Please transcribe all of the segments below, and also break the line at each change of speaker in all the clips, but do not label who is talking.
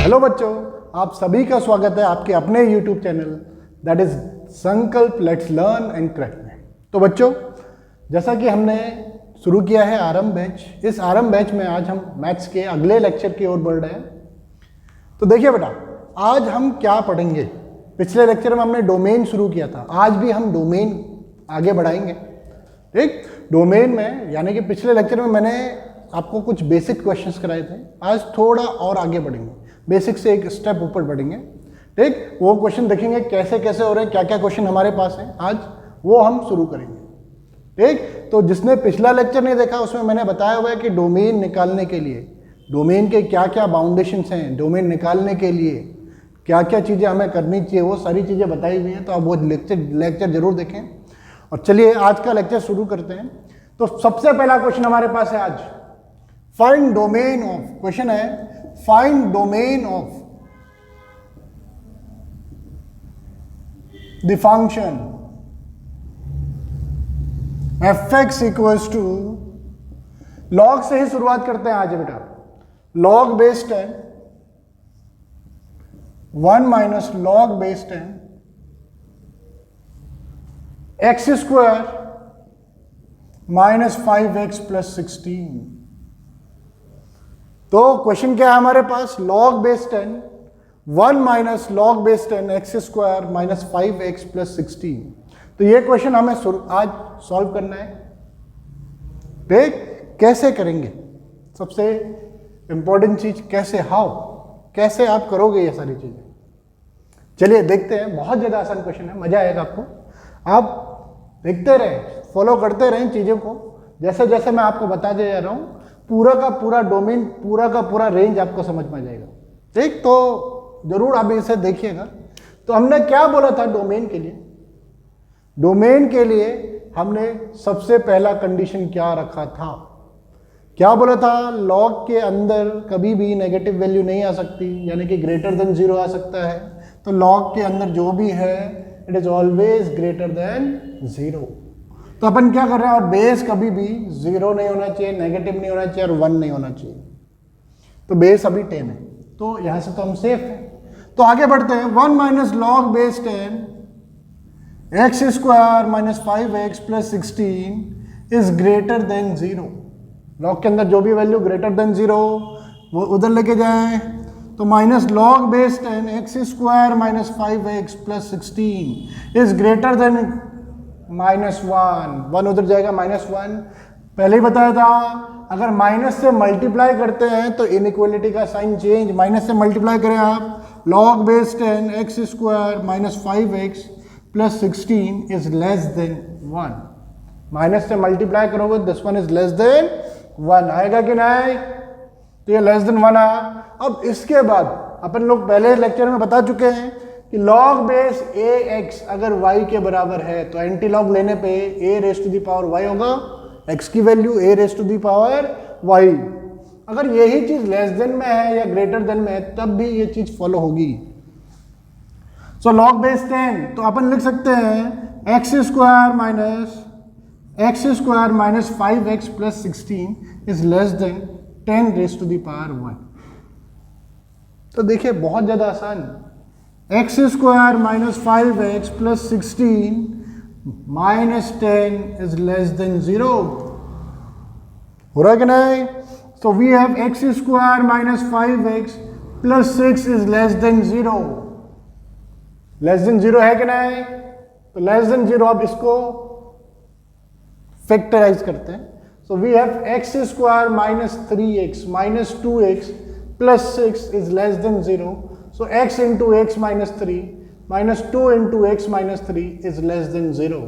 Hello बच्चों, आप सभी का स्वागत है आपके अपने YouTube चैनल दैट इज संकल्प लेट्स लर्न एंड क्रैक में। तो बच्चों, जैसा कि हमने शुरू किया है आरंभ बैच, इस आरंभ बैच में आज हम मैथ्स के अगले लेक्चर की ओर बढ़ रहे हैं। तो देखिए बेटा, आज हम क्या पढ़ेंगे। पिछले लेक्चर में हमने डोमेन शुरू किया था, आज भी हम डोमेन आगे बढ़ाएंगे। ठीक, डोमेन में यानी कि पिछले लेक्चर में मैंने आपको कुछ बेसिक क्वेश्चंस कराए थे, आज थोड़ा और आगे बढ़ेंगे, बेसिक से एक स्टेप ऊपर बढ़ेंगे। ठीक, वो क्वेश्चन देखेंगे कैसे कैसे हो रहे हैं, क्या क्या क्वेश्चन हमारे पास है, आज वो हम शुरू करेंगे। ठीक, तो जिसने पिछला लेक्चर नहीं देखा उसमें मैंने बताया हुआ है कि डोमेन निकालने के लिए, डोमेन के क्या क्या बाउंडेशंस हैं, डोमेन निकालने के लिए क्या क्या चीज़ें हमें करनी चाहिए, वो सारी चीज़ें बताई हुई हैं। तो आप वो लेक्चर जरूर देखें। और चलिए आज का लेक्चर शुरू करते हैं। तो सबसे पहला क्वेश्चन हमारे पास है आज, फाइंड डोमेन ऑफ, क्वेश्चन है find domain of the function fx equals to, log से ही शुरुआत करते हैं आज बेटा। Log base 10 1 minus log base 10 X square minus 5x plus 16। तो क्वेश्चन क्या है हमारे पास, log base 10 1 minus log base 10 X square minus 5x plus 16। तो ये क्वेश्चन हमें आज सॉल्व करना है। ठीक, कैसे करेंगे, सबसे इंपॉर्टेंट चीज कैसे, हाउ, कैसे आप करोगे ये सारी चीजें। चलिए देखते हैं, बहुत ज्यादा आसान क्वेश्चन है, मजा आएगा आपको। आप देखते रहें, फॉलो करते रहें चीजों को, जैसे जैसे मैं आपको बताते जा रहा हूं, पूरा का पूरा डोमेन, पूरा का पूरा रेंज आपको समझ में आ जाएगा। ठीक, तो जरूर आप इसे देखिएगा। तो हमने क्या बोला था डोमेन के लिए, डोमेन के लिए हमने सबसे पहला कंडीशन क्या रखा था, क्या बोला था, लॉग के अंदर कभी भी नेगेटिव वैल्यू नहीं आ सकती, यानी कि ग्रेटर देन 0 आ सकता है। तो लॉग के अंदर जो भी है it is always greater than 0। तो अपन क्या कर रहे हैं, और बेस कभी भी 0 नहीं होना चाहिए, नेगेटिव नहीं होना चाहिए और 1 नहीं होना चाहिए। तो बेस अभी 10 है, तो यहां से तो हम सेफ हैं। तो आगे बढ़ते हैं, 1 minus log base 10 X square minus 5x plus 16 is greater than 0। Log के अंदर जो भी वैल्यू ग्रेटर देन 0 वो उधर लेके जाएं। तो minus log base 10 X square minus 5x plus 16 is greater then minus 1 उधर जाएगा, माइनस 1 पहले ही बताया था। अगर माइनस से मल्टीप्लाई करते हैं तो इनइक्वालिटी का साइन चेंज, माइनस से मल्टीप्लाई करें आप, log base 10 X square minus 5x plus 16 is less then 1। Minus से मल्टीप्लाई करोगे this one is less then 1, आएगा कि नहीं, तो ये लेस देन 1 आया। अब इसके बाद अपन लोग पहले लेक्चर में बता चुके हैं कि log बेस ax अगर y के बराबर है तो एंटी लॉग लेने पे a raise to the power y होगा, x की value a raise to the power y। अगर यही चीज लेस देन में है या ग्रेटर देन में है तब भी ये चीज फॉलो होगी। सो log बेस 10, तो अपन लिख सकते हैं x square minus 5x plus 16 is less than 10 raise to the power 1। तो देखिए बहुत ज्यादा आसान, x square minus 5x plus 16 minus 10 is less than 0। हो रहा है कि नहीं। So we have x square minus 5x plus 6 is less than 0। Less than 0 है कि नहीं, तो लेस देन 0 अब इसको फैक्टराइज करते हैं। So we have x square minus 3x minus 2x plus 6 is less than 0। So x into x minus 3 minus 2 into x minus 3 is less than 0.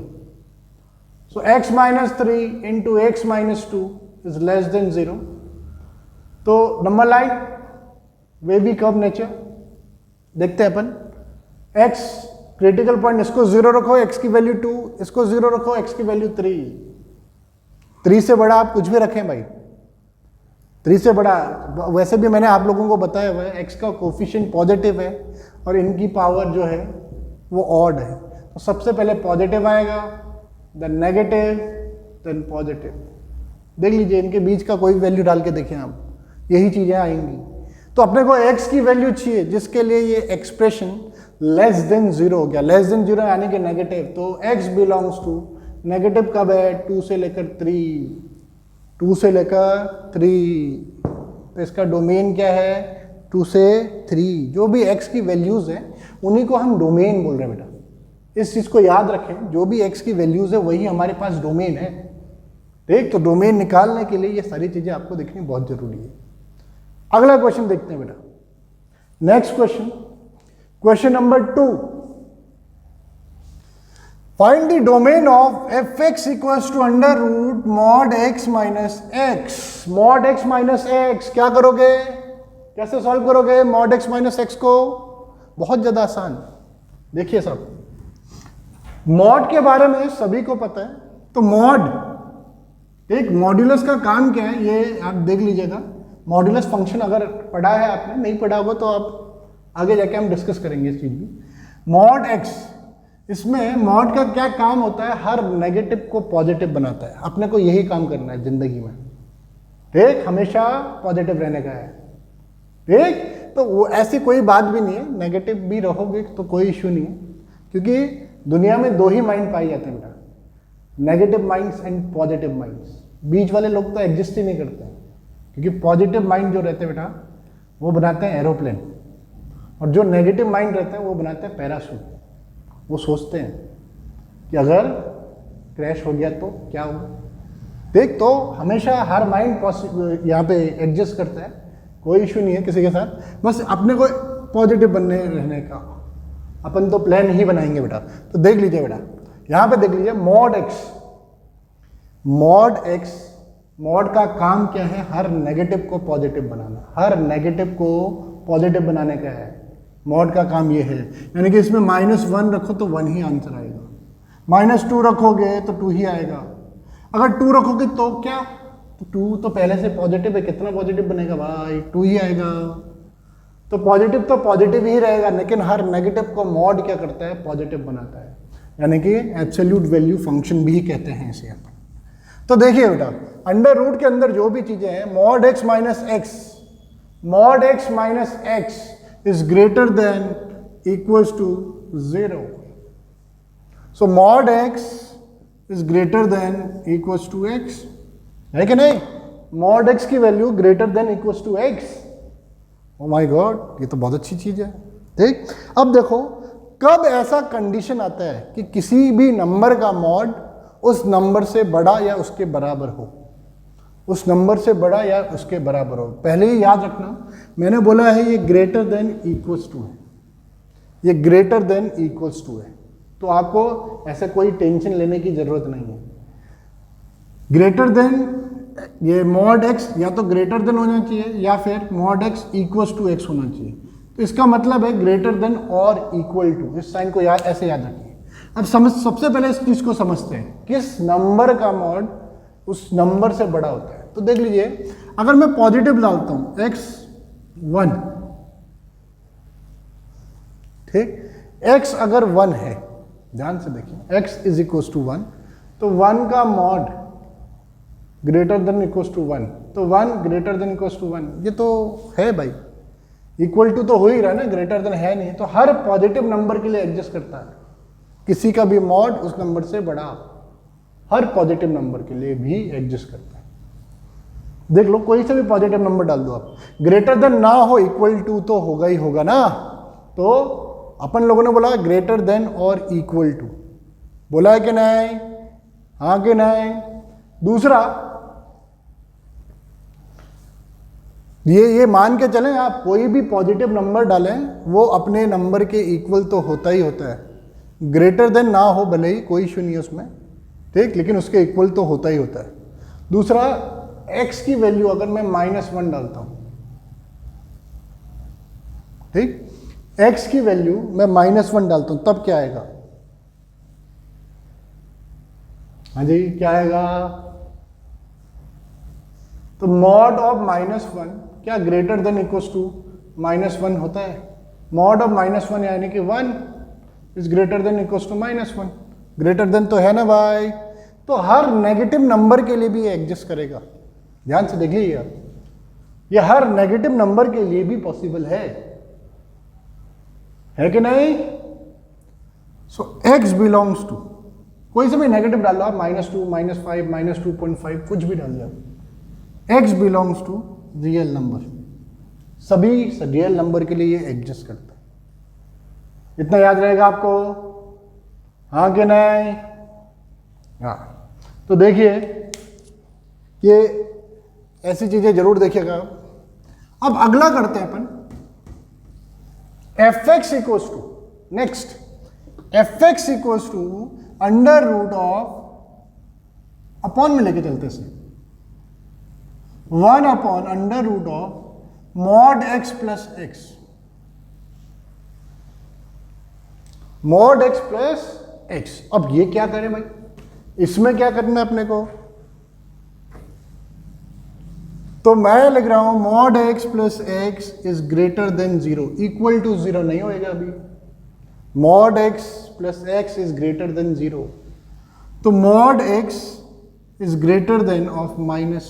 So x minus 3 into x minus 2 is less than 0. तो number line wavy curve nature देखते हैं अपन। x critical point, इसको 0 रखो, x की value 2, इसको 0 रखो, x की value 3 से बड़ा आप कुछ भी रखें भाई, 3 से बड़ा। वैसे भी मैंने आप लोगों को बताया हुआ है x का कोफिशिएंट पॉजिटिव है और इनकी पावर जो है वो ऑड है। तो सबसे पहले पॉजिटिव आएगा, देन नेगेटिव, देन पॉजिटिव। देख लीजिए इनके बीच का कोई वैल्यू डाल के देखें आप, यही चीजें आएंगी। तो अपने को x की वैल्यू चाहिए जिसके लिए ये एक्सप्रेशन लेस देन 0 हो गया। लेस देन 0 यानी कि नेगेटिव, तो x बिलोंग्स टू नेगेटिव कब है, 2 से लेकर 3, 2 से लेकर 3, तो इसका डोमेन क्या है 2 से 3। जो भी x की वैल्यूज हैं उन्हीं को हम डोमेन बोल रहे हैं बेटा। इस चीज को याद रखें, जो भी x की वैल्यूज है वही हमारे पास डोमेन है। ठीक, तो डोमेन निकालने के लिए ये सारी चीजें आपको देखनी बहुत जरूरी है। अगला क्वेश्चन देखते हैं बेटा। Next question, question number 2, find the domain of fx equals to under root mod x minus x. Mod x minus x क्या करोगे, कैसे सॉल्व करोगे मॉड x माइनस एक्स को? बहुत ज्यादा आसान। देखिए साहब, मॉड के बारे में सभी को पता है, तो मॉड एक मॉड्यूलस का काम क्या है ये आप देख लीजिएगा। मॉड्यूलस फंक्शन अगर पढ़ा है आपने, नहीं पढ़ा होगा तो आप आगे जाके हम डिस्कस करेंगे इस चीज भी। मॉड एक्स, इसमें मॉड का क्या काम होता है, हर नेगेटिव को पॉजिटिव बनाता है। अपने को यही काम करना है जिंदगी में, ठीक, हमेशा पॉजिटिव रहने का है। ठीक, तो वो ऐसी कोई बात भी नहीं है, नेगेटिव भी रहोगे तो कोई इश्यू नहीं है, क्योंकि दुनिया में दो ही माइंड पाए जाते हैं बेटा, negative minds and positive minds. बीच वाले लोग तो एग्जिस्ट ही नहीं करते हैं, क्योंकि पॉजिटिव माइंड जो रहते हैं बेटा वो बनाते हैं एरोप्लेन, और जो नेगेटिव माइंड रहते हैं वो बनाते हैं पैराशूट। वो सोचते हैं कि अगर क्रैश हो गया तो क्या होगा। देख, तो हमेशा हर माइंड यहाँ पे एडजस्ट करता है, कोई इशू नहीं है किसी के साथ, बस अपने को पॉजिटिव बनने रहने का अपन तो प्लान ही बनाएंगे बेटा। तो देख लीजिए बेटा, यहाँ पे देख लीजिए mod x, mod x, mod का काम क्या है, हर नेगेटिव को पॉजिटिव बनाना, हर नेगेटिव को पॉजिटिव बनाने का है। मॉड का काम ये है, यानी कि इसमें -1 रखो तो 1 ही आंसर आएगा, -2 रखोगे तो 2 ही आएगा, अगर 2 रखोगे तो क्या, तो 2 तो पहले से पॉजिटिव है, कितना पॉजिटिव बनेगा भाई, 2 ही आएगा। तो पॉजिटिव ही रहेगा, लेकिन हर नेगेटिव को मॉड क्या करता है, पॉजिटिव बनाता है, यानी कि एब्सोल्यूट वैल्यू फंक्शन भी कहते हैं इसे अपन। तो देखिए बेटा, अंडर रूट के अंदर जो भी चीजें हैं, mod x minus x, mod x minus x is greater than equals to 0। So mod x is greater than equals to x, है कि नहीं? मॉड x की value greater than equals to x। Oh my God, ये तो बहुत अच्छी चीज है। ठीक, अब देखो कब ऐसा कंडीशन आता है कि किसी भी नंबर का मॉड उस नंबर से बड़ा या उसके बराबर हो, उस नंबर से बड़ा या उसके बराबर हो। पहले ही याद रखना, मैंने बोला है ये ग्रेटर देन इक्वल्स टू है, ये ग्रेटर देन इक्वल्स टू है, तो आपको ऐसे कोई टेंशन लेने की जरूरत नहीं है। ग्रेटर देन, ये मॉड एक्स या तो ग्रेटर देन होना चाहिए या फिर mod x equals to x होना चाहिए। तो इसका मतलब है ग्रेटर देन और इक्वल टू, इस साइन को याद ऐसे याद रखिए। अब सबसे पहले इस चीज को समझते हैं, किस नंबर का मॉड उस नंबर से बड़ा होता है। तो देख लीजिए, अगर मैं पॉजिटिव डालता हूं x1, ठीक, x अगर 1 है, ध्यान से देखिए, x इज इक्वल टू 1, तो 1 का mod greater than equal to 1, तो 1 ग्रेटर देन इक्वल टू 1, ये तो है भाई, इक्वल टू तो हो ही रहा है ना, ग्रेटर देन है नहीं। तो हर पॉजिटिव नंबर के लिए एडजस्ट करता है, किसी का भी मॉड उस नंबर से बड़ा हर पॉजिटिव नंबर के लिए भी एडजस्ट करता है। देख लो, कोई से भी पॉजिटिव नंबर डाल दो आप, ग्रेटर देन ना हो इक्वल टू तो होगा ही होगा ना। तो अपन लोगों ने बोला ग्रेटर देन और इक्वल टू, बोला है कि नहीं? हाँ कि नहीं? दूसरा, ये मान के चलें, आप कोई भी पॉजिटिव नंबर डालें वो अपने नंबर के इक्वल तो होता ही होता है, ग्रेटर देन ना हो भले ही, कोई इशू नहीं है उसमें, ठीक, लेकिन उसके इक्वल तो होता ही होता है। दूसरा, x की वैल्यू अगर मैं -1 डालता हूं, ठीक, x की वैल्यू मैं -1 डालता हूं, तब क्या आएगा? हाँ जी, क्या आएगा? तो मॉड ऑफ -1 क्या ग्रेटर देन इक्वल टू -1 होता है? मॉड ऑफ -1 यानी कि 1 is greater than equal to -1, greater than तो है ना भाई। तो हर नेगेटिव नंबर के लिए भी एग्जिस्ट करेगा, ध्यान से देखिए आप, ये हर नेगेटिव नंबर के लिए भी पॉसिबल है कि नहीं? सो x बिलोंग्स टू, कोई से भी नेगेटिव डाल लो आप, -2, -5, -2.5, कुछ भी डाल दो। x belongs to real number, सभी रियल नंबर के लिए ये एग्जिस्ट करता है। इतना याद रहेगा आपको? हाँ कि नहीं? हाँ। तो देखिए ये ऐसी चीजें जरूर देखिएगा। अब अगला करते हैं अपन, fx equals to, next fx equals to under root of, upon में लेके चलते से 1 upon under root of mod x plus x, mod x plus x. अब ये क्या करें भाई, इसमें क्या करना है अपने को? तो मैं लिख रहा हूं mod x plus x is greater than 0, equal to 0 नहीं होएगा अभी। Mod x plus x is greater than 0, तो mod x is greater than of minus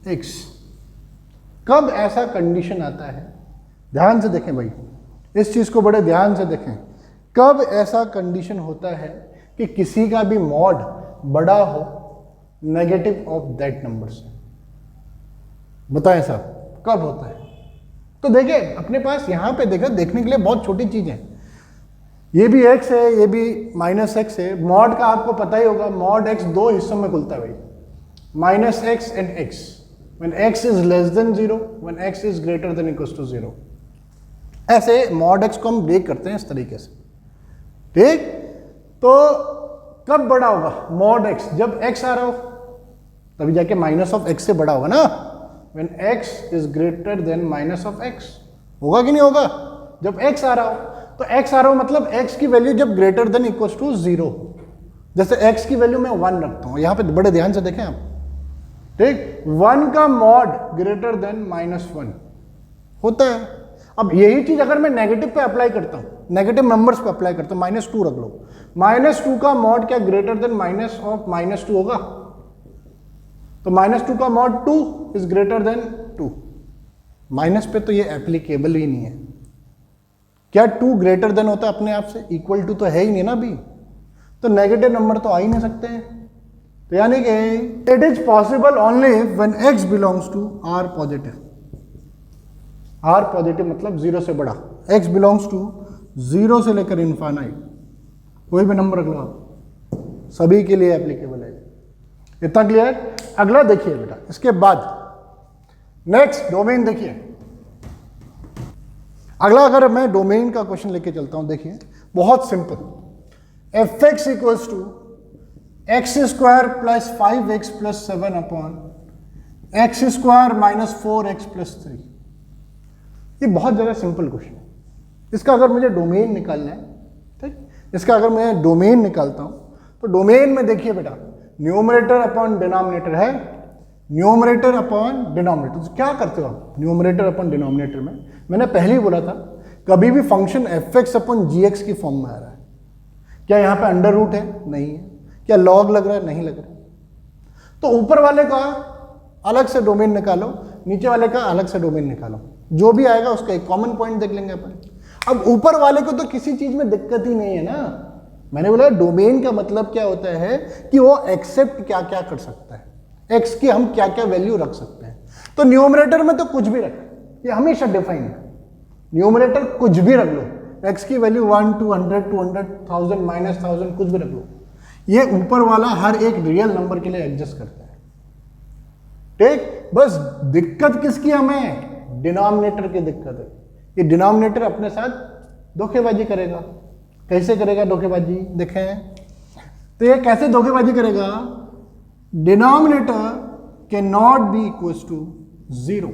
x. कब ऐसा कंडीशन आता है, ध्यान से देखें भाई, इस चीज को बड़े ध्यान से देखें। कब ऐसा कंडीशन होता है कि किसी का भी मॉड बड़ा हो नेगेटिव ऑफ दैट नंबर से? बताएं साहब, कब होता है? तो देखिए अपने पास यहां पे देखा, देखने के लिए बहुत छोटी चीज है, ये भी x है, ये भी -x है। मॉड का आपको पता ही होगा, मॉड x दो हिस्सों में खुलता है भाई, -x and x, when x is less than 0, when x is greater than equals to 0। ऐसे मॉड x को हम ब्रेक करते हैं इस तरीके से, ठीक? तो कब बड़ा होगा मॉड x? जब x आ रहा हो, तभी जाके माइनस ऑफ x से बड़ा होगा ना। when x is greater than minus of x, होगा कि नहीं होगा? जब x आ रहा हो, तो x आ रहा हो मतलब x की वैल्यू जब ग्रेटर देन इक्वल्स टू 0, जैसे x की वैल्यू मैं 1 रखता हूं, यहां पे बड़े ध्यान से देखें आप, ठीक? 1 का मॉड ग्रेटर देन -1 होता है। अब यही चीज अगर मैं नेगेटिव पे अप्लाई करता हूं, नेगेटिव नंबर्स पे अप्लाई करता हूं, -2 रख लो, -2 का मॉड क्या ग्रेटर देन माइनस ऑफ -2 होगा? तो -2 का mod 2 is greater then 2। Minus पे तो ये एप्लीकेबल ही नहीं है। क्या 2 ग्रेटर देन होता है अपने आप से? इक्वल टू तो है ही नहीं ना अभी, तो नेगेटिव नंबर तो आ ही नहीं सकते हैं। तो यानी कि it is possible only when x belongs to r positive. r positive मतलब 0 से बड़ा, x बिलोंग्स टू 0 से लेकर इनफाइनाइट, कोई भी नंबर रख लो आप, सभी के लिए एप्लीकेबल है। इतना क्लियर? अगला देखिए बेटा, इसके बाद नेक्स्ट डोमेन देखिए। अगला अगर मैं डोमेन का क्वेश्चन लेके चलता हूं, देखिए बहुत simple, fx equals to x² plus 5x plus 7 upon x² minus 4x plus 3। ये बहुत ज़्यादा सिंपल क्वेश्चन है। इसका अगर मुझे डोमेन निकालना है, ठीक, इसका अगर मैं डोमेन निकालता हूं, तो डोमेन में देखिए बेटा, न्यूमरेटर अपॉन डिनोमिनेटर है, न्यूमरेटर अपॉन डिनोमिनेटर। तो क्या करते हो आप न्यूमरेटर अपॉन डिनोमिनेटर में? मैंने पहले ही बोला था, कभी भी फंक्शन fx अपॉन gx की फॉर्म में आ रहा है, क्या यहाँ पे अंडर रूट है? नहीं है। क्या लॉग लग रहा है? नहीं लग रहा। तो ऊपर वाले का अलग से डोमेन निकालो, नीचे वाले का अलग से डोमेन निकालो, जो भी आएगा उसका एक कॉमन पॉइंट देख लेंगे अपन। अब ऊपर वाले को तो किसी चीज में दिक्कत ही नहीं है ना। मैंने बोला डोमेन का मतलब क्या होता है कि वो एक्सेप्ट क्या क्या कर सकता है, एक्स की हम क्या क्या वैल्यू रख सकते हैं। तो न्यूमरेटर में तो कुछ भी रख, ये हमेशा डिफाइन है, न्यूमरेटर कुछ भी रख लो, एक्स की वैल्यू 1, 200, 200, 1000, -1000 कुछ भी रख लो, ये ऊपर वाला हर एक रियल नंबर के लिए एडजस्ट करता है, ठीक। बस दिक्कत किसकी हमें? डिनोमिनेटर की दिक्कत है। ये डिनोमिनेटर अपने साथ धोखेबाजी करेगा। कैसे करेगा धोखेबाजी? देखें तो ये कैसे धोखेबाजी करेगा? Denominator can not be equals to 0।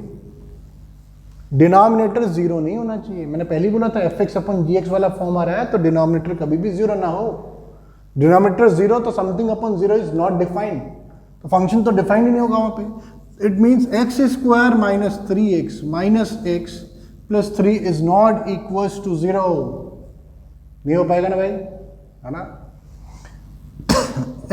Denominator 0 नहीं होना चाहिए। मैंने पहले ही बोला था fx अपॉन gx वाला फॉर्म आ रहा है तो डिनोमिनेटर कभी भी 0 ना हो। डिनोमिनेटर 0 तो something upon 0 is not defined, तो फंक्शन तो डिफाइंड ही नहीं होगा वहां पे। It means x² minus 3x minus x plus 3 is not equals to 0। नहीं हो पाएगा ना भाई, है ना।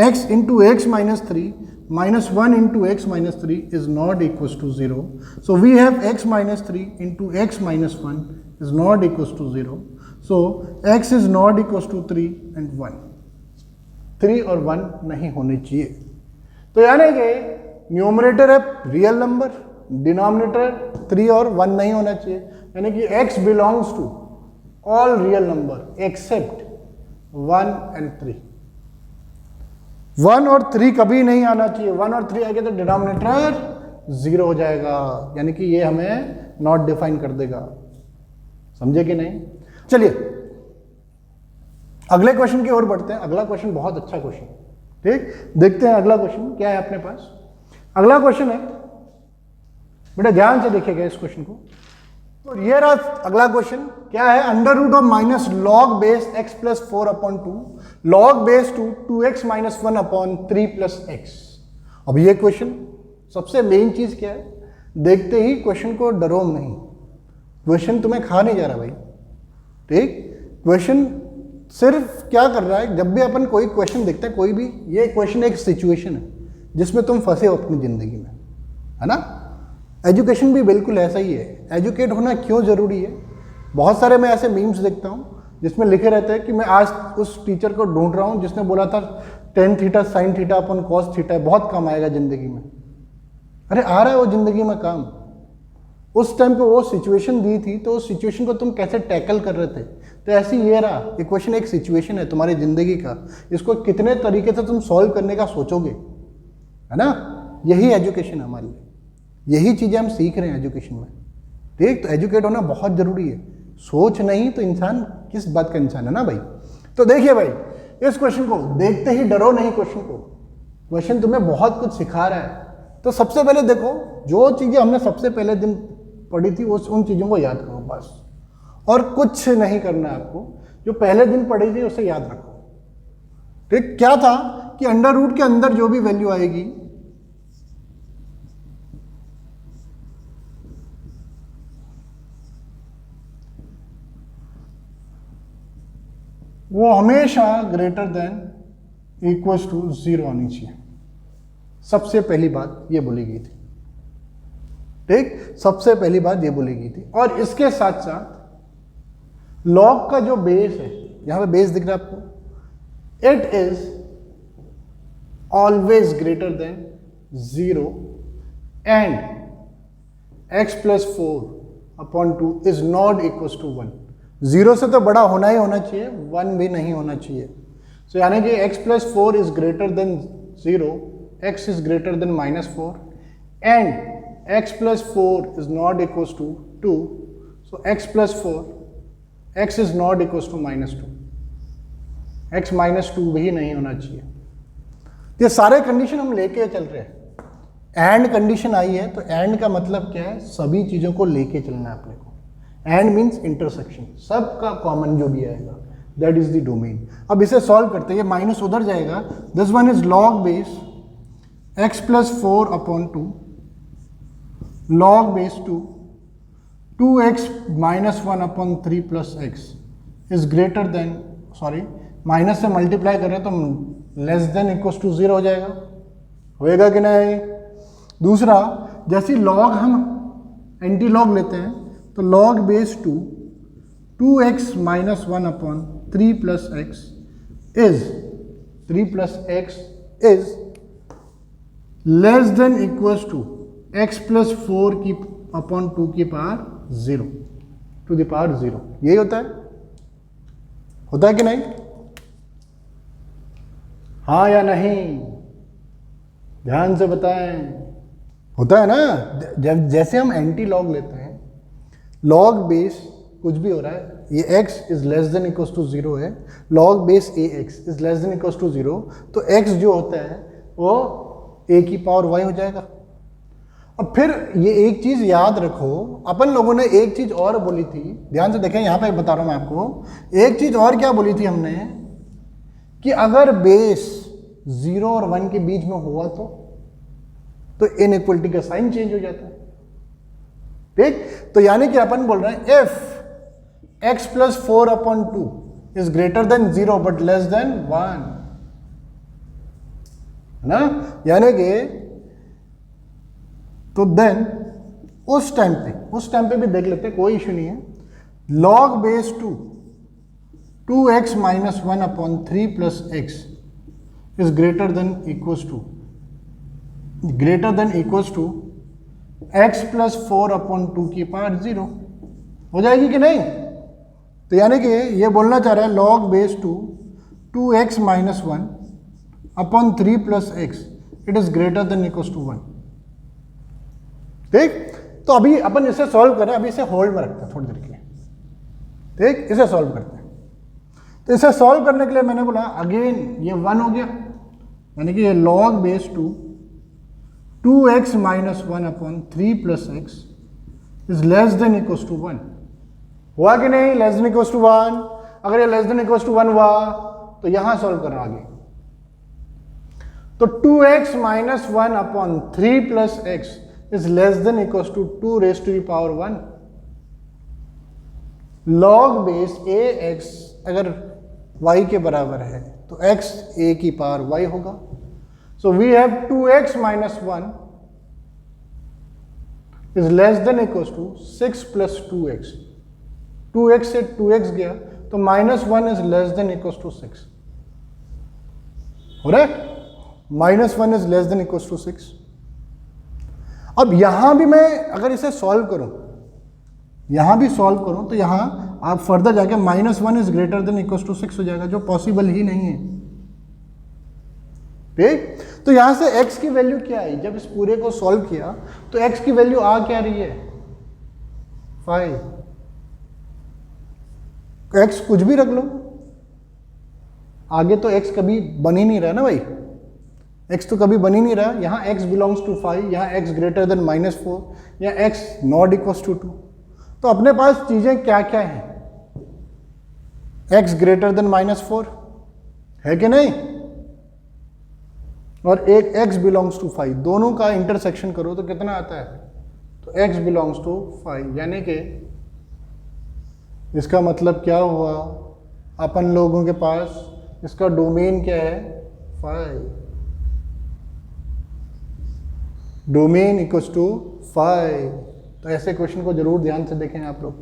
x into x minus 3 -1 into x minus 3 is not equals to 0. So we have x minus 3 into x minus 1 is not equals to 0. So x is not equals to 3 and 1. 3 और 1 नहीं होने चाहिए. तो यानी कि न्यूमरेटर है real number, denominator 3 और 1 नहीं होना चाहिए. यानी कि x belongs to all real number except 1 and 3. 1 और 3 कभी नहीं आना चाहिए. 1 और 3 आएगा तो डिनोमिनेटर 0 हो जाएगा, यानी कि ये हमें नॉट डिफाइन कर देगा. समझे कि नहीं? चलिए अगले क्वेश्चन की ओर बढ़ते हैं. अगला क्वेश्चन बहुत अच्छा क्वेश्चन, ठीक, देखते हैं अगला क्वेश्चन क्या है अपने पास. अगला क्वेश्चन है, बेटा ध्यान से देखिएगा इस क्वेश्चन को. तो ये रहा अगला क्वेश्चन. क्या है? Under root of minus log base x plus 4 upon 2 log base 2x minus 1 upon 3 plus x. अब ये क्वेश्चन सबसे मेन चीज क्या है, देखते ही क्वेश्चन को डरो नहीं. क्वेश्चन तुम्हें खा नहीं जा रहा भाई, ठीक. क्वेश्चन सिर्फ क्या कर रहा है, जब भी अपन कोई क्वेश्चन देखते हैं, कोई भी, ये क्वेश्चन एक सिचुएशन है जिसमें तुम फंसे हो अपनी जिंदगी में, है ना. एजुकेशन भी बिल्कुल ऐसा ही है. एजुकेट होना क्यों ज़रूरी है? बहुत सारे मैं ऐसे मीम्स देखता हूँ जिसमें लिखे रहते हैं कि मैं आज उस टीचर को ढूंढ रहा हूँ जिसने बोला था tan थीटा sin थीटा अपन cos थीटा बहुत कम आएगा ज़िंदगी में. अरे आ रहा है वो ज़िंदगी में काम. उस टाइम पे वो सिचुएशन दी थी, तो उस सिचुएशन को तुम कैसे टैकल कर रहे थे. तो ऐसे ही ये रहा, ये क्वेश्चन एक सिचुएशन है तुम्हारी ज़िंदगी का. इसको कितने तरीके से तुम सॉल्व करने का सोचोगे, है ना. यही एजुकेशन है हमारे लिए. यही चीज़ें हम सीख रहे हैं एजुकेशन में, ठीक. तो एजुकेट होना बहुत ज़रूरी है. सोच नहीं तो इंसान किस बात का इंसान है ना भाई. तो देखिए भाई, इस क्वेश्चन को देखते ही डरो नहीं. क्वेश्चन को, क्वेश्चन तुम्हें बहुत कुछ सिखा रहा है. तो सबसे पहले देखो, जो चीज़ें हमने सबसे पहले दिन पढ़ी थी उन चीज़ों को याद करो बस, और कुछ नहीं करना है आपको. जो पहले दिन पढ़ी थी उसे याद रखो, ठीक. क्या था कि अंडर रूट के अंदर जो भी वैल्यू आएगी वो हमेशा ग्रेटर देन इक्वल्स टू 0 आनी चाहिए. सबसे पहली बात ये बोली गई थी, ठीक. सबसे पहली बात ये बोली गई थी. और इसके साथ साथ लॉग का जो बेस है, यहां पे बेस दिख रहा है आपको, it is always greater than 0 and x plus 4 upon 2 is not equals to 1. 0 से तो बड़ा होना ही होना चाहिए, 1 भी नहीं होना चाहिए. सो यानी कि x plus 4 is greater than 0, x is greater than -4 and x plus 4 is not equals to 2. So x plus 4, x is not equals to -2. x -2 भी नहीं होना चाहिए. ये सारे कंडीशन हम लेके चल रहे हैं. एंड कंडीशन आई है, तो एंड का मतलब क्या है, सभी चीज़ों को लेके चलना है अपने को. एंड मीन्स इंटरसेक्शन, सबका कॉमन जो भी आएगा दैट इज द डोमेन. अब इसे सॉल्व करते हैं. ये माइनस उधर जाएगा. This one is log base x plus 4 upon 2 log base 2x minus 1 upon 3 plus x is greater then, sorry minus से मल्टीप्लाई कर रहे हैं तो लेस देन इक्वल्स टू 0 हो जाएगा. होएगा कि नहीं? दूसरा, जैसे लॉग हम एंटी लॉग लेते हैं तो log base 2x minus 1 upon 3 plus x is 3 plus x is less than equals to x plus 4 की अपॉन 2 की पावर 0 टू द पावर 0. यही होता है कि नहीं? हाँ या नहीं? ध्यान से बताएं. होता है ना. जब जैसे हम एंटी लॉग लेते हैं, लॉग बेस कुछ भी हो रहा है, ये x is less than equals to 0 है, log base ax is less than equals to 0, तो x जो होता है वो a की पावर y हो जाएगा. अब फिर ये एक चीज याद रखो, अपन लोगों ने एक चीज और बोली थी, ध्यान से देखें, यहां पे बता रहा हूं मैं आपको. एक चीज और क्या बोली थी हमने, कि अगर बेस 0 और 1 के बीच में हुआ तो इनइक्वलिटी का साइन चेंज हो जाता है, ठीक. तो यानी कि अपन बोल रहे हैं if x plus 4 upon 2 is greater than 0 but less than 1, है ना, यानी कि तो देन उस टाइम पे भी देख लेते हैं, कोई इशू नहीं है। log base 2x minus 1 upon 3 plus x is greater than equals to x plus 4 upon 2 की पावर 0 हो जाएगी कि नहीं? तो यानी कि ये बोलना चाह रहा है log base 2x minus 1 upon 3 plus x it is greater than equals to 1। ठीक, तो अभी अपन इसे सॉल्व करें, अभी इसे होल्ड में रखते हैं थोड़ी देर के लिए। ठीक, इसे सॉल्व करते हैं। तो इसे सॉल्व करने के लिए मैंने बोला अगेन ये 1 हो गया, यानी कि ये log base 2x minus 1 upon 3 plus x is less than equals to 1। हुआ कि नहीं? Less than equals to 1। अगर ये लेस देन इक्वल्स टू 1 हुआ तो यहां सॉल्व करना आगे। तो 2x minus 1 upon 3 plus x is less than equals to 2 raise to the power 1। log base ax अगर y के बराबर है तो x a की पावर y होगा। So we have 2x minus 1 is less than equals to 6 plus 2x। 2x से 2x गया तो minus 1 is less than equals to 6। हो रहा है? Minus 1 is less than equals to 6। अब यहां भी मैं अगर इसे सॉल्व करूं, यहां भी सॉल्व करूं तो यहां आप फर्दर जाके minus 1 is greater than equals to 6 हो जाएगा, जो पॉसिबल ही नहीं है। ठीक, तो यहां से x की वैल्यू क्या आई? जब इस पूरे को सॉल्व किया तो x की वैल्यू आ क्या रही है? 5। x कुछ भी रख लो, आगे तो x कभी बन ही नहीं रहा ना भाई, x तो कभी बन ही नहीं रहा। यहाँ x बिलोंग्स टू 5, यहाँ x ग्रेटर देन -4, यहाँ x नॉट इक्वल्स टू 2। तो अपने पास चीजें क्या क्या हैं? x ग्रेटर देन -4 है कि नहीं, और एक x बिलोंग्स टू 5, दोनों का इंटरसेक्शन करो तो कितना आता है? तो x बिलोंग्स टू 5, यानी कि इसका मतलब क्या हुआ? अपन लोगों के पास इसका डोमेन क्या है? 5। Domain equals to 5। तो ऐसे क्वेश्चन को जरूर ध्यान से देखें आप लोग।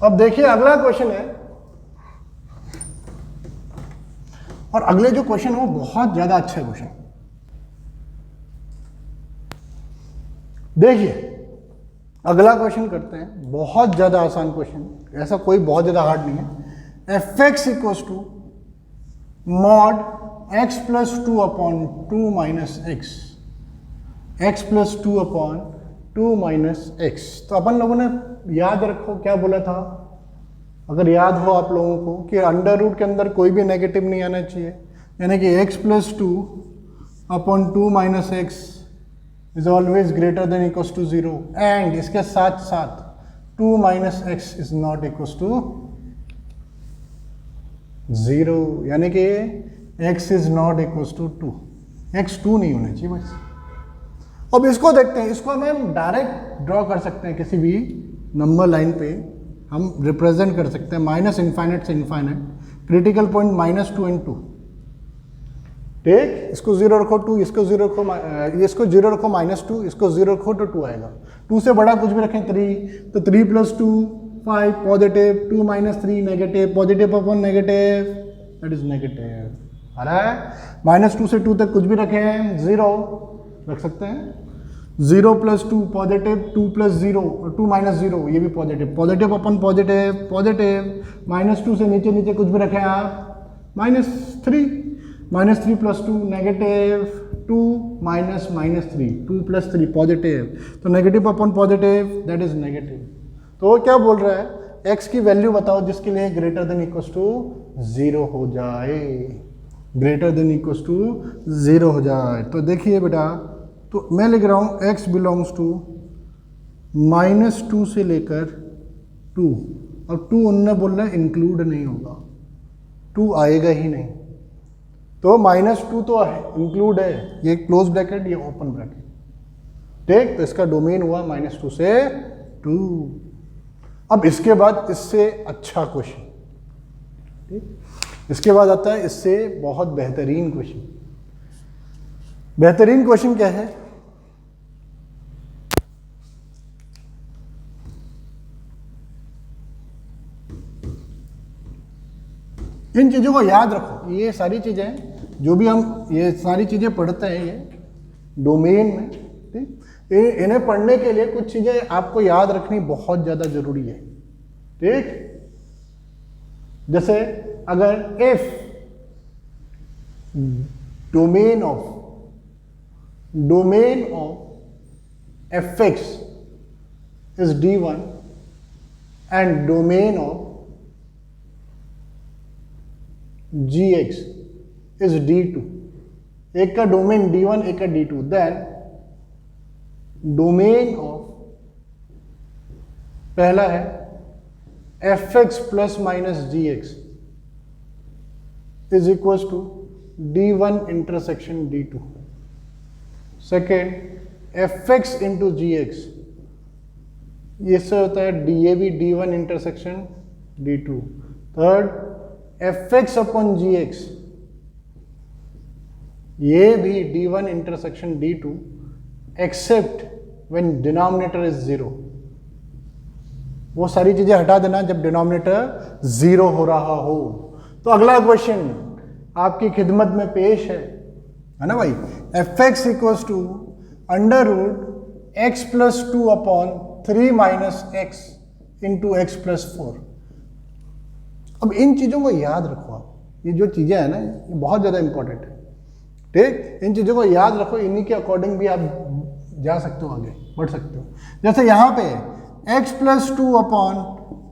अब देखिए अगला क्वेश्चन है, और अगले जो क्वेश्चन है वो बहुत ज्यादा अच्छा क्वेश्चन। देखिए अगला क्वेश्चन करते हैं, बहुत ज्यादा आसान क्वेश्चन, ऐसा कोई बहुत ज्यादा हार्ड नहीं है। fx equals to mod x plus 2 upon 2 minus x, x plus 2 upon 2 minus x. तो अपन लोगों ने याद रखो क्या बोला था, अगर याद हो आप लोगों को, कि अंडर रूट के अंदर कोई भी नेगेटिव नहीं आना चाहिए, यानी कि x plus 2 upon 2 minus x is always greater than equals to 0, and इसके साथ साथ 2 minus x is not equals to 0, यानी कि x is not equals to 2, x 2 नहीं होना चाहिए बस। अब इसको देखते हैं, इसको हम डायरेक्ट ड्रॉ कर सकते हैं, किसी भी नंबर लाइन पे हम रिप्रेजेंट कर सकते हैं, माइनस इनफाइनाइट से इनफाइनाइट, क्रिटिकल पॉइंट -2 and 2। ठीक, इसको 0 रखो 2, इसको 0 रखो, इसको 0 रखो -2, इसको 0 रखो तो 2 आएगा। 2 से बड़ा कुछ भी रखें 3, तो 3 plus 2 5 positive, 2 minus 3 negative, positive upon negative that is negative. आ रहा है? -2 से 2 तक कुछ भी रखें 0 रख सकते हैं। 0 प्लस 2 पॉजिटिव, 2 प्लस 0 और 2 माइनस 0 ये भी positive, positive upon positive positive. -2 से नीचे नीचे कुछ भी रखें आप -3 plus 2 negative, 2 minus -3, 2 plus 3 positive, तो negative upon positive that is negative. तो वो क्या बोल रहा है? x की वैल्यू बताओ जिसके लिए ग्रेटर देन इक्वल्स टू 0 हो जाए, ग्रेटर देन इक्वल्स टू 0 हो जाए। तो देखिए बेटा, तो मैं लिख रहा हूँ x बिलोंग्स टू -2 से लेकर 2, और 2 उनने बोल रहा है इंक्लूड नहीं होगा, 2 आएगा ही नहीं। तो -2 तो इंक्लूड है, ये क्लोज ब्रैकेट ये ओपन ब्रैकेट। ठीक, तो इसका डोमेन हुआ -2 से 2। अब इसके बाद इससे अच्छा क्वेश्चन, ठीक, इसके बाद आता है इससे बहुत बेहतरीन क्वेश्चन। बेहतरीन क्वेश्चन क्या है? इन चीज़ों को याद रखो। ये सारी चीज़ें जो भी हम ये सारी चीज़ें पढ़ते हैं ये डोमेन में, ठीक, इन्हें पढ़ने के लिए कुछ चीज़ें आपको याद रखनी बहुत ज़्यादा ज़रूरी है, ठीक। जैसे अगर if domain of F x is D1 and domain of Gx is D2, एक का डोमेन D1 एक का D2, देन डोमेन ऑफ पहला है fx plus minus gx is equal to D1 intersection D2। Second fx into gx, इससे होता है DAB D1 intersection D2। Third fx upon gx, ये भी D1 intersection D2 except when denominator is 0। वो सारी चीजें हटा देना जब डिनोमिनेटर 0 हो रहा हो। तो अगला क्वेश्चन आपकी खिदमत में पेश है ना भाई। fx equals to under root x plus 2 upon 3 minus x into x plus 4। अब इन चीज़ों को याद रखो आप। ये जो चीज़ें हैं ना ये बहुत ज़्यादा इंपॉर्टेंट है, ठीक। इन चीज़ों को याद रखो, इन्हीं के अकॉर्डिंग भी आप जा सकते हो, आगे बढ़ सकते हो। जैसे यहाँ पे x plus 2 upon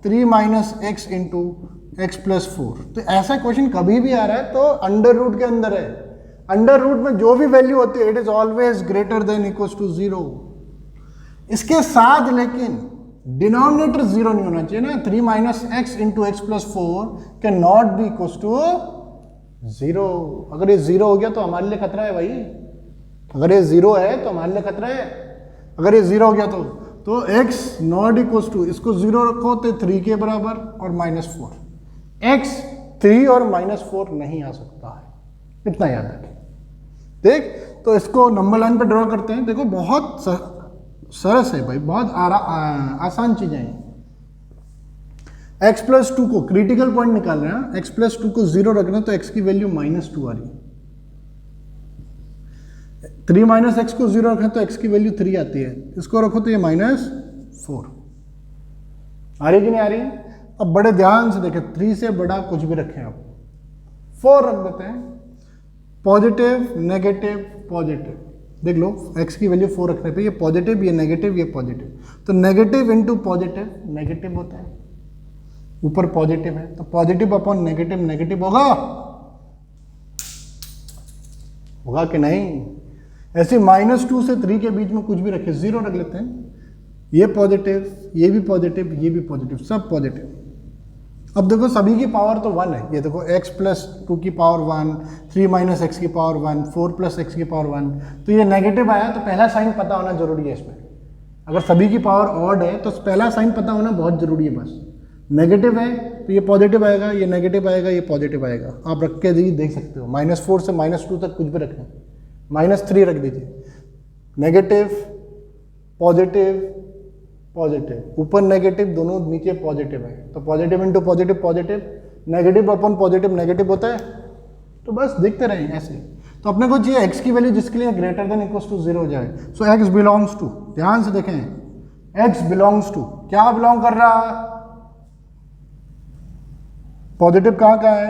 3 minus x into x plus 4, तो ऐसा क्वेश्चन कभी भी आ रहा है तो अंडर रूट के अंदर है। अंडर रूट में जो भी वैल्यू होती है it is always greater than equals to 0। इसके साथ लेकिन डिनोमिनेटर 0 नहीं होना चाहिए ना। 3 minus x into x plus 4 can not be equals to 0। अगर ये 0 हो गया तो हमारे लिए खतरा है भाई। अगर ये 0 है तो हमारे लिए खतरा है। अगर ये 0 हो गया तो x नॉट इक्वल्स टू, इसको 0 रखो तो 3 के बराबर और -4। x 3 और -4 नहीं आ सकता है, इतना याद रखें, ठीक। तो इसको नंबर लाइन पे ड्रॉ करते हैं। देखो बहुत सरस है भाई, बहुत आसान चीजें हैं। x प्लस 2 को क्रिटिकल पॉइंट निकाल रहे हैं। x प्लस 2 को 0 रखना तो x की वैल्यू -2 आ रही है। 3 माइनस एक्स को 0 रखें तो x की वैल्यू 3 आती है। इसको रखो तो ये -4 आ रही कि नहीं आ रही? अब बड़े ध्यान से देखें, 3 से बड़ा कुछ भी रखें आप, 4 रख देते हैं। पॉजिटिव नेगेटिव पॉजिटिव, देख लो x की वैल्यू 4 रखने पे ये पॉजिटिव ये नेगेटिव ये पॉजिटिव, तो नेगेटिव इंटू पॉजिटिव नेगेटिव होता है, ऊपर पॉजिटिव है तो पॉजिटिव अपॉन नेगेटिव नेगेटिव होगा कि नहीं? ऐसे -2 से 3 के बीच में कुछ भी रखे, 0 रख लेते हैं। ये पॉजिटिव ये भी पॉजिटिव ये भी पॉजिटिव, सब पॉजिटिव। अब देखो सभी की पावर तो 1 है। ये देखो x प्लस 2 की पावर 1, 3 माइनस एक्स की पावर 1, 4 प्लस एक्स की पावर 1। तो ये नेगेटिव आया तो पहला साइन पता होना जरूरी है इसमें। अगर सभी की पावर ऑड है तो पहला साइन पता होना बहुत जरूरी है। बस नेगेटिव है तो ये पॉजिटिव आएगा, ये नेगेटिव आएगा, ये पॉजिटिव आएगा। आप रख के देख सकते हो। -4 से -2 तक कुछ भी रखें, -3 रख दीजिए। नेगेटिव पॉजिटिव पॉजिटिव, ऊपर नेगेटिव दोनों नीचे पॉजिटिव है तो positive into positive positive, negative upon positive negative होता है। तो बस देखते रहें ऐसे। तो अपने को चाहिए x की वैल्यू जिसके लिए ग्रेटर देन इक्वल्स टू 0 हो जाए। सो x बिलोंग्स टू, ध्यान से देखें, x बिलोंग्स टू क्या बिलोंग कर रहा है? पॉजिटिव कहाँ है?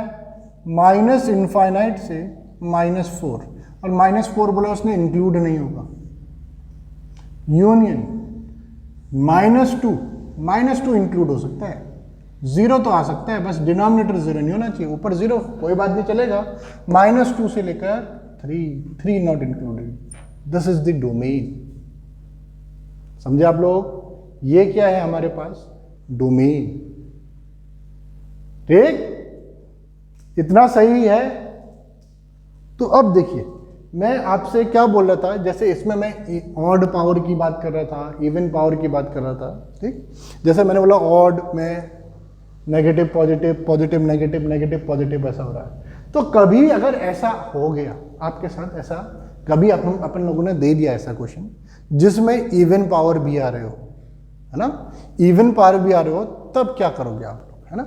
-∞ से -4, और -4 बोला उसने इंक्लूड नहीं होगा। यूनियन -2 इंक्लूड हो सकता है, 0 तो आ सकता है, बस डिनोमिनेटर 0 नहीं होना चाहिए। ऊपर 0 कोई बात नहीं चलेगा। -2 से लेकर 3 not included. This is the domain. समझे आप लोग? ये क्या है हमारे पास? डोमेन, ठीक। इतना सही है। तो अब देखिए मैं आपसे क्या बोल रहा था, जैसे इसमें मैं ऑड पावर की बात कर रहा था, इवन पावर की बात कर रहा था, ठीक। जैसे मैंने बोला ऑड में negative positive, positive negative, negative positive, ऐसा हो रहा है। तो कभी अगर ऐसा हो गया आपके साथ, ऐसा कभी अपन लोगों ने दे दिया ऐसा क्वेश्चन जिसमें इवन पावर भी आ रहे हो, है ना, इवन पावर भी आ रहे हो, तब क्या करोगे आप लोग, है ना।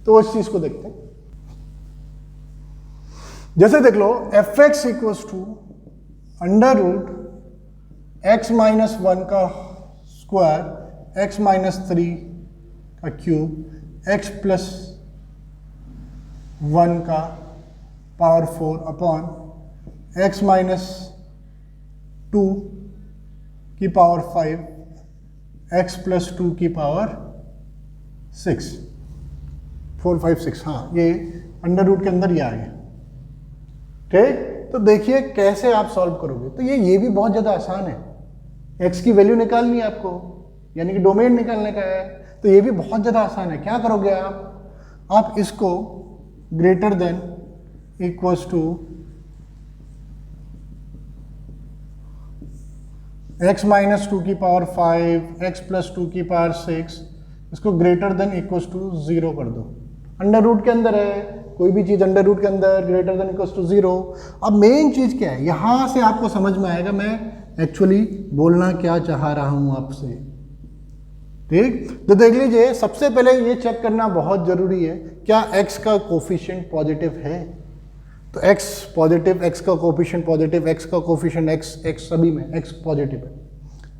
तो उस चीज को देखते हैं। जैसे देख लो F X equals to under root X minus 1 का स्क्वायर, एक्स माइनस 3 का क्यूब, एक्स प्लस 1 का पावर 4 अपॉन एक्स माइनस 2 की पावर 5, एक्स प्लस 2 की पावर 6, 4 5 6, हाँ ये अंडर रूट के अंदर ये आ गया। ठीक, तो देखिए कैसे आप सॉल्व करोगे। तो ये भी बहुत ज़्यादा आसान है। एक्स की वैल्यू निकालनी है आपको, यानी कि डोमेन निकालने का है, तो ये भी बहुत ज़्यादा आसान है। क्या करोगे आप इसको greater than equals to x minus 2 की पावर 5, एक्स प्लस 2 की पावर 6, इसको ग्रेटर देन इक्वल्स टू 0 कर दो। अंडर रूट के अंदर है, कोई भी चीज़ अंडर रूट के अंदर ग्रेटर देन इक्वल्स टू 0। अब मेन चीज़ क्या है, यहाँ से आपको समझ में आएगा मैं एक्चुअली बोलना क्या चाह रहा हूँ आपसे। ठीक, तो देख लीजिए, सबसे पहले ये चेक करना बहुत ज़रूरी है, क्या x का कोफिशिएंट पॉजिटिव है। तो x पॉजिटिव, x का कोफिशिएंट पॉजिटिव, x का कोफिशिएंट x सभी में x पॉजिटिव है।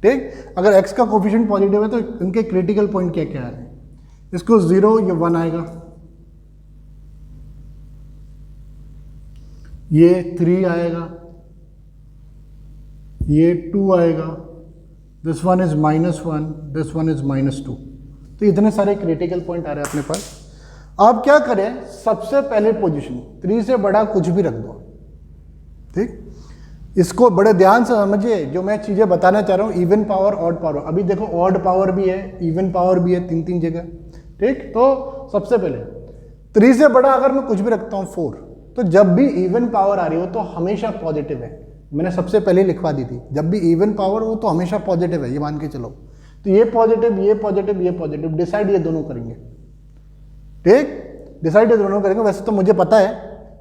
ठीक, अगर x का कोफिशिएंट पॉजिटिव है तो इनके क्रिटिकल पॉइंट क्या क्या है, इसको 0, ये 1 आएगा, ये 3 आएगा, ये 2 आएगा, this one is -1, this one is -2। तो इतने सारे क्रिटिकल पॉइंट आ रहे हैं अपने पास। आप क्या करें, सबसे पहले पोजीशन 3 से बड़ा कुछ भी रख दो। ठीक, इसको बड़े ध्यान से समझिए, जो मैं चीज़ें बताना चाह रहा हूँ, इवन पावर ऑड पावर। अभी देखो ऑड पावर भी है, इवन पावर भी है, 3 जगह। ठीक, तो सबसे पहले 3 से बड़ा अगर मैं कुछ भी रखता हूँ 4, तो जब भी इवन पावर आ रही हो तो हमेशा पॉजिटिव है। मैंने सबसे पहले लिखवा दी थी, जब भी इवन पावर हो तो हमेशा पॉजिटिव है, ये मान के चलो। तो ये पॉजिटिव, ये पॉजिटिव, ये पॉजिटिव, डिसाइड ये दोनों करेंगे। ठीक, डिसाइड ये दोनों करेंगे। वैसे तो मुझे पता है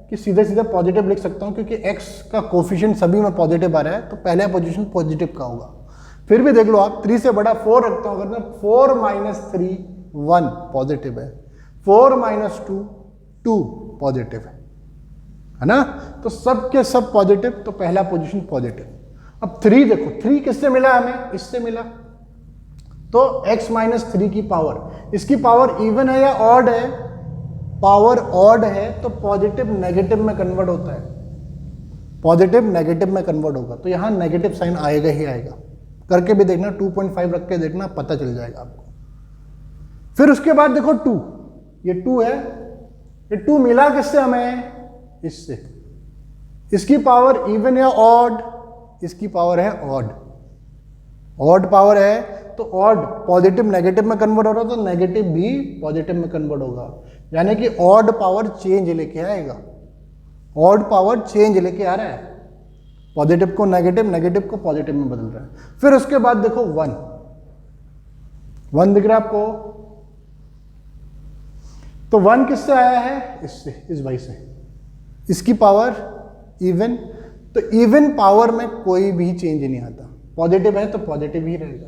कि सीधे सीधे पॉजिटिव लिख सकता हूँ, क्योंकि एक्स का कोफिशिएंट सभी में पॉजिटिव आ रहा है, तो पहला पोजीशन पॉजिटिव का होगा। फिर भी देख लो आप, 3 से बड़ा 4 रखता हूँ, अगर मैं 4 - 3 1 पॉजिटिव है, 4 - 2 2 पॉजिटिव है ना। तो सब के सब पॉजिटिव, तो पहला पोजीशन पॉजिटिव। अब 3 देखो, 3 किससे मिला हमें, इससे मिला। तो x - 3 की पावर, इसकी पावर इवन है या ऑड है, पावर ऑड है, तो पॉजिटिव नेगेटिव में कन्वर्ट होता है, पॉजिटिव नेगेटिव में कन्वर्ट होगा। तो यहां नेगेटिव साइन आएगा ही आएगा। करके भी देखना, 2.5 रख के देखना, पता चल जाएगा आपको। फिर उसके बाद देखो 2, ये 2 है, ये 2 मिला किससे हमें, इससे। इसकी पावर इवन या ऑड, इसकी पावर है ऑड, ऑड पावर है, तो ऑड पॉजिटिव नेगेटिव में कन्वर्ट हो रहा है, तो नेगेटिव भी पॉजिटिव में कन्वर्ट होगा, यानी कि ऑड पावर चेंज लेके आएगा, ऑड पावर चेंज लेके आ रहा है, पॉजिटिव को नेगेटिव, नेगेटिव को पॉजिटिव में बदल रहा है। फिर उसके बाद देखो 1 दिख रहा है आपको, तो 1 किससे आया है, इससे, इस भाई से। इसकी पावर इवन, तो इवन पावर में कोई भी चेंज नहीं आता, पॉजिटिव है तो पॉजिटिव ही रहेगा।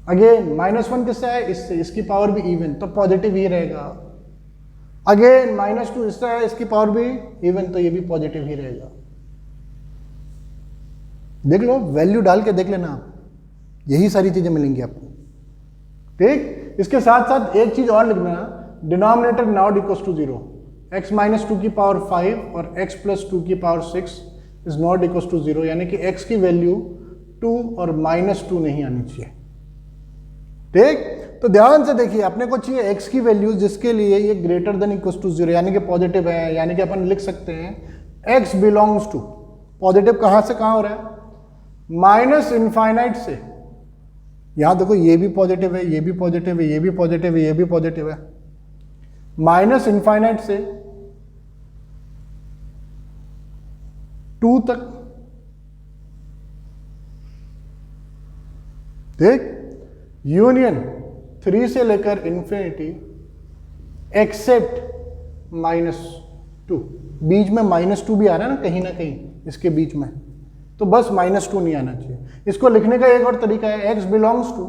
अगेन -1 किससे है, इससे, इसकी पावर भी इवन, तो पॉजिटिव ही रहेगा। अगेन -2 इससे है, इसकी पावर भी इवन, तो ये भी पॉजिटिव ही रहेगा। देख लो, वैल्यू डाल के देख लेना आप, यही सारी चीजें मिलेंगी आपको। ठीक, इसके साथ साथ एक चीज और लिखना, denominator not equals to 0, x - 2 की पावर 5 और x + 2 की power 6 is not equals to 0, यानी कि x की वैल्यू 2 और -2 नहीं आनी चाहिए। ठीक, तो ध्यान से देखिए, अपने को चाहिए x की वैल्यू जिसके लिए ये ग्रेटर देन इक्वल्स टू 0, यानी कि पॉजिटिव है, यानी कि अपन लिख सकते हैं x बिलोंग्स टू, पॉजिटिव कहां से कहां हो रहा है, -∞ से। यहां देखो, ये भी पॉजिटिव है, ये भी पॉजिटिव है, ये भी पॉजिटिव है, ये भी पॉजिटिव है, -∞ से 2 तक। ठीक, यूनियन 3 से लेकर इन्फिनिटी एक्सेप्ट -2। बीच में -2 भी आ रहा है ना कहीं इसके बीच में, तो बस -2 नहीं आना चाहिए। इसको लिखने का एक और तरीका है, x बिलोंग्स टू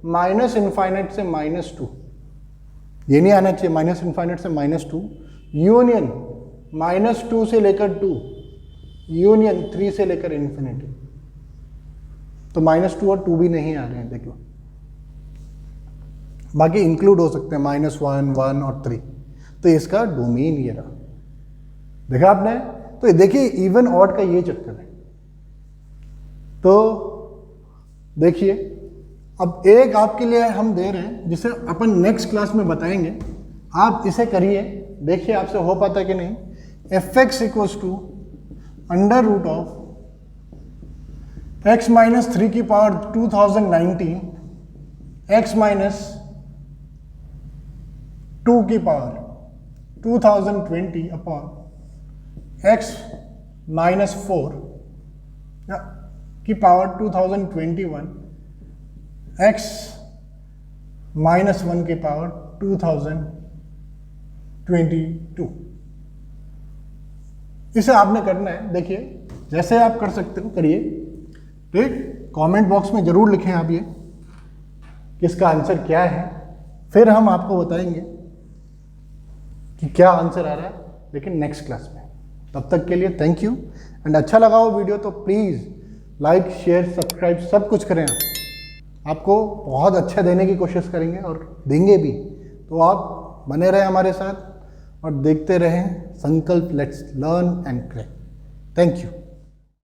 -∞ से -2, ये नहीं आना चाहिए, -∞ से -2, यूनियन -2 से लेकर 2, यूनियन 3 से लेकर इन्फिनिटी। तो -2 और 2 भी नहीं आ रहे हैं, देखो। बाकी इंक्लूड हो सकते हैं -1, 1 और 3। तो इसका डोमेन ये रहा, देखा आपने। तो देखिए इवन ऑड का ये चक्कर है। तो देखिए अब एक आपके लिए हम दे रहे हैं जिसे अपन नेक्स्ट क्लास में बताएंगे। आप इसे करिए, देखिए आपसे हो पाता है कि नहीं। fx equals to √of x minus 3 की पावर 2019 x माइनस 2 की पावर 2020 अपॉन x माइनस 4 की पावर 2021 x माइनस 1 की पावर 2022। इसे आपने करना है, देखिए जैसे आप कर सकते हो करिए, ठीक। कमेंट बॉक्स में जरूर लिखें आप ये कि इसका आंसर क्या है, फिर हम आपको बताएंगे कि क्या आंसर आ रहा है, लेकिन नेक्स्ट क्लास में। तब तक के लिए थैंक यू। एंड अच्छा लगा हो वीडियो तो प्लीज़ लाइक शेयर सब्सक्राइब सब कुछ करें। आपको बहुत अच्छा देने की कोशिश करेंगे और देंगे भी, तो आप बने रहें हमारे साथ और देखते रहें संकल्प let's learn and crack. Thank you.